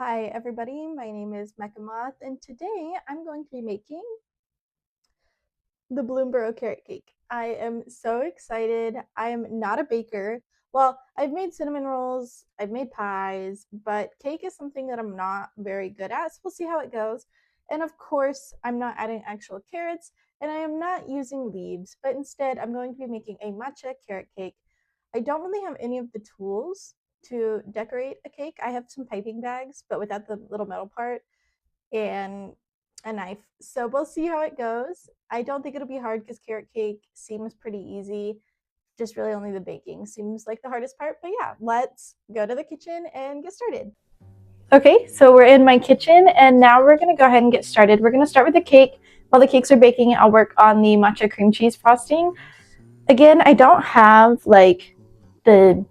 Hi everybody, my name is Mecca and today I'm going to be making the Bloomburrow carrot cake. I am so excited. I am not a baker. Well, I've made cinnamon rolls, I've made pies, but cake is something that I'm not very good at, so we'll see how it goes. And of course, I'm not adding actual carrots and I am not using leaves, but instead I'm going to be making a matcha carrot cake. I don't really have any of the tools to decorate a cake. I have some piping bags, but without the little metal part and a knife. So we'll see how it goes. I don't think it'll be hard because carrot cake seems pretty easy. Just really only the baking seems like the hardest part. But yeah, let's go to the kitchen and get started. Okay, so we're in my kitchen and now we're gonna go ahead and get started. We're gonna start with the cake. While the cakes are baking, I'll work on the matcha cream cheese frosting. Again, I don't have the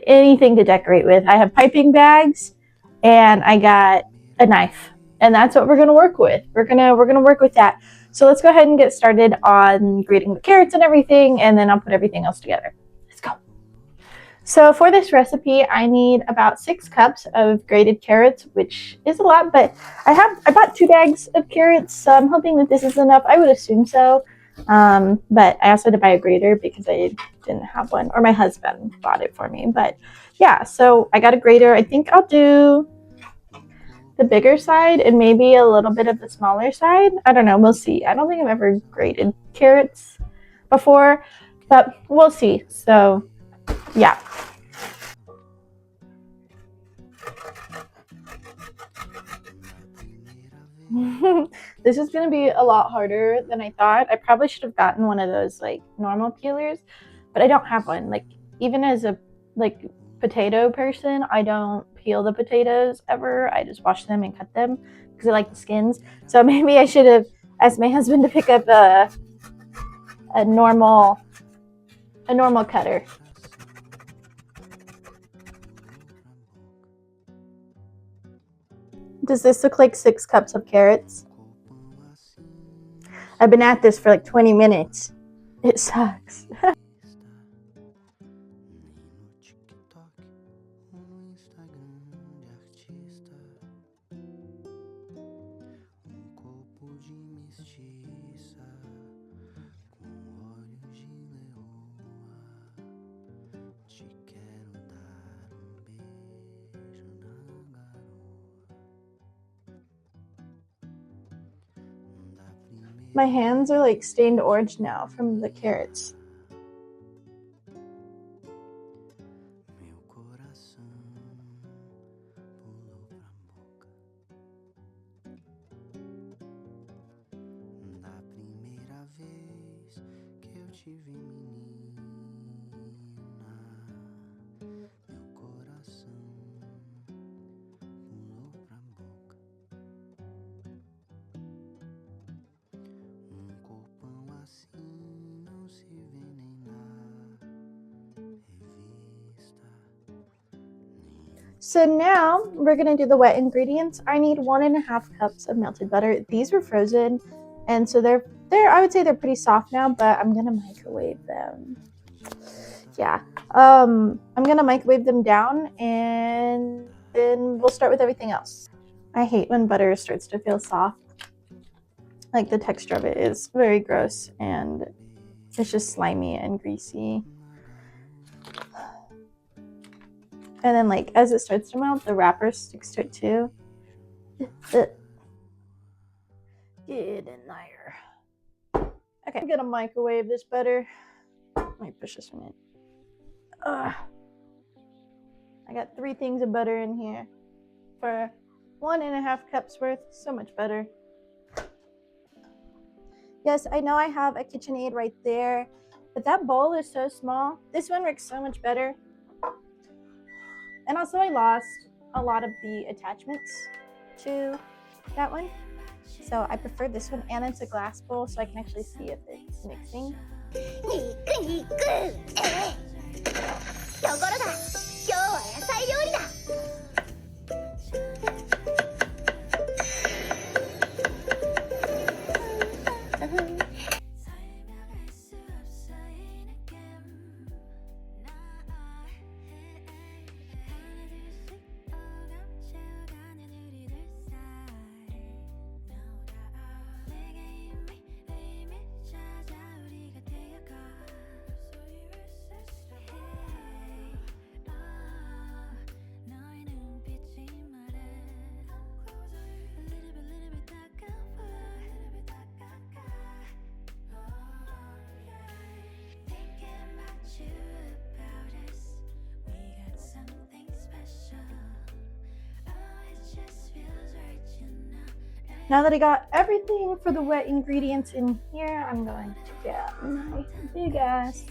anything to decorate with. I have piping bags and I got a knife. And that's what we're going to work with. We're going to work with that. So let's go ahead and get started on grating the carrots and everything, and then I'll put everything else together. Let's go. So for this recipe, I need about 6 cups of grated carrots, which is a lot, but I bought 2 bags of carrots, so I'm hoping that this is enough. I would assume so. But I also had to buy a grater because I didn't have one, or my husband bought it for me. But yeah, so I got a grater. I think I'll do the bigger side and maybe a little bit of the smaller side. I don't know. We'll see. I don't think I've ever grated carrots before, but we'll see. So yeah. This is going to be a lot harder than I thought. I probably should have gotten one of those like normal peelers, but I don't have one. Like even as a potato person, I don't peel the potatoes ever. I just wash them and cut them because I like the skins. So maybe I should have asked my husband to pick up a normal cutter. Does this look like 6 cups of carrots? I've been at this for like 20 minutes. It sucks. My hands are like stained orange now from the carrots. So now we're gonna do the wet ingredients. I need 1.5 cups of melted butter. These were frozen, and so they're I would say they're pretty soft now, but I'm gonna microwave them. Yeah, I'm gonna microwave them down, and then we'll start with everything else. I hate when butter starts to feel soft. Like the texture of it is very gross, and it's just slimy and greasy. And then like as it starts to melt, the wrapper sticks to it too. Get in there. Okay, I'm gonna microwave this butter. Let me push this one in. I got 3 things of butter in here for 1.5 cups worth. So much butter. Yes, I know I have a KitchenAid right there, but that bowl is so small. This one works so much better. And also I lost a lot of the attachments to that one. So I prefer this one, and it's a glass bowl so I can actually see if it's mixing. Now that I got everything for the wet ingredients in here, I'm going to get my big ass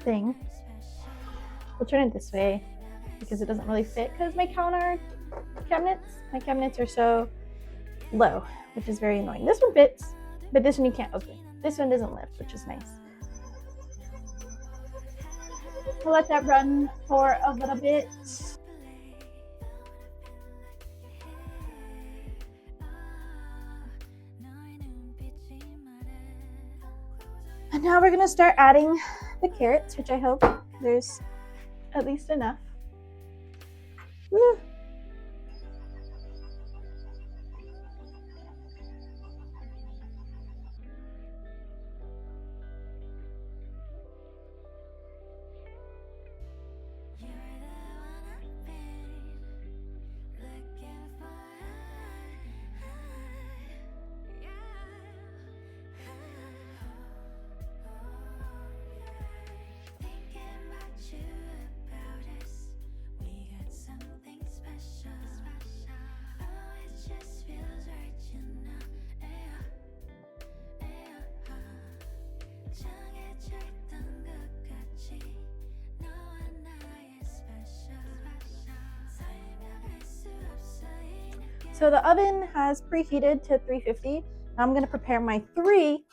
thing. We'll turn it this way because it doesn't really fit because my cabinets are so low, which is very annoying. This one fits, but this one you can't open. This one doesn't lift, which is nice. We'll let that run for a little bit. And now we're gonna start adding the carrots, which I hope there's at least enough. Woo. So the oven has preheated to 350. Now I'm going to prepare my three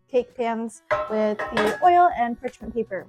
cake pans with the oil and parchment paper.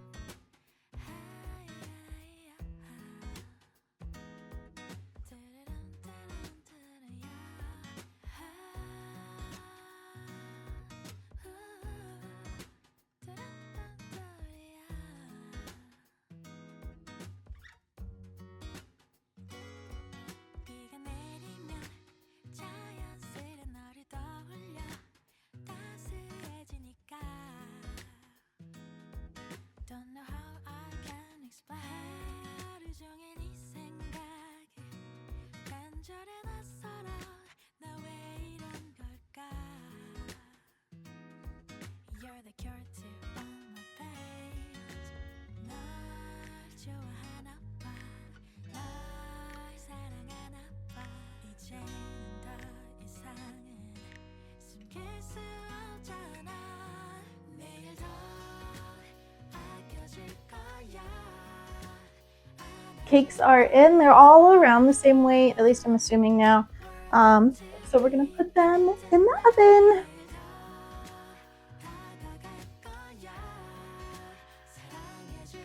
Cakes are in. They're all around the same weight, at least I'm assuming now. So we're gonna put them in the oven.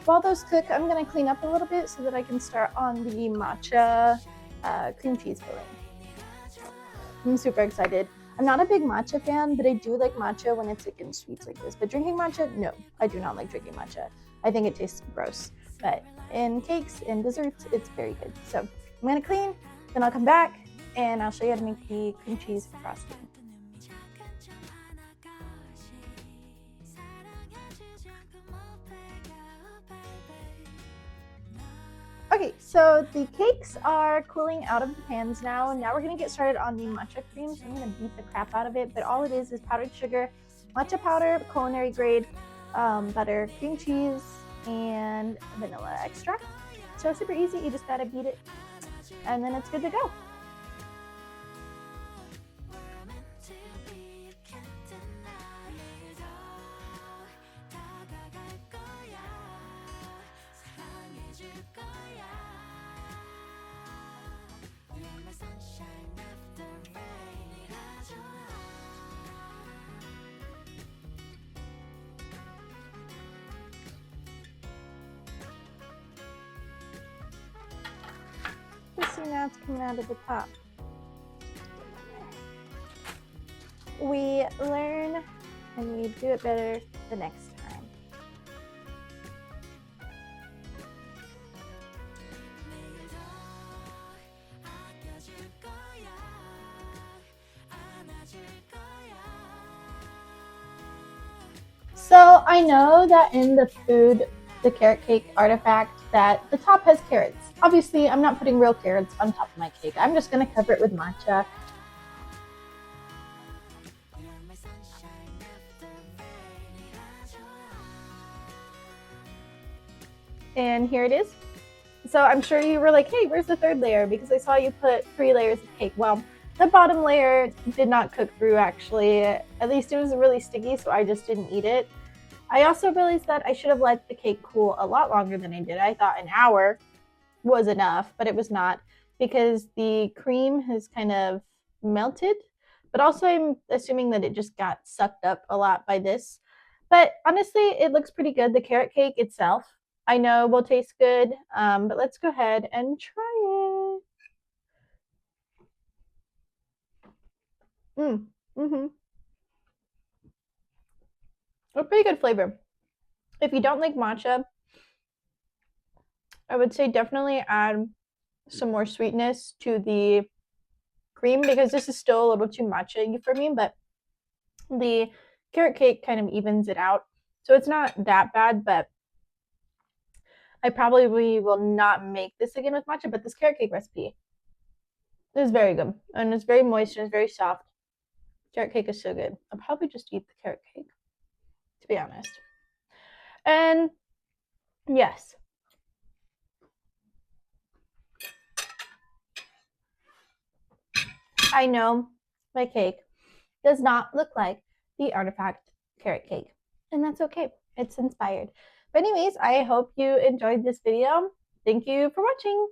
While those cook, I'm gonna clean up a little bit so that I can start on the matcha cream cheese filling. I'm super excited. I'm not a big matcha fan, but I do like matcha when it's like in sweets like this. But drinking matcha, no, I do not like drinking matcha. I think it tastes gross. But in cakes and desserts, it's very good. So I'm gonna clean, then I'll come back and I'll show you how to make the cream cheese frosting. Okay, so the cakes are cooling out of the pans now, and now we're gonna get started on the matcha cream. So I'm gonna beat the crap out of it, but all it is powdered sugar, matcha powder, culinary grade, butter, cream cheese, and vanilla extract. So super easy, you just gotta beat it, and then it's good to go. Just see now it's coming out of the top. We learn and we do it better the next time. So I know that in the carrot cake artifact, that the top has carrots. Obviously, I'm not putting real carrots on top of my cake. I'm just going to cover it with matcha. And here it is. So I'm sure you were like, hey, where's the third layer? Because I saw you put 3 layers of cake. Well, The bottom layer did not cook through actually. At least it was really sticky, so I just didn't eat it. I also realized that I should have let the cake cool a lot longer than I did. I thought an hour was enough, but it was not because the cream has kind of melted. But also, I'm assuming that it just got sucked up a lot by this. But honestly, it looks pretty good. The carrot cake itself, I know will taste good. But let's go ahead and try it. Mm. Mm-hmm. A pretty good flavor. If you don't like matcha, I would say definitely add some more sweetness to the cream because this is still a little too matcha for me, but the carrot cake kind of evens it out. So it's not that bad, but I probably will not make this again with matcha, but this carrot cake recipe is very good. And it's very moist and it's very soft. Carrot cake is so good. I'll probably just eat the carrot cake, to be honest. And yes, I know my cake does not look like the artifact carrot cake. And that's okay. It's inspired. But anyways, I hope you enjoyed this video. Thank you for watching.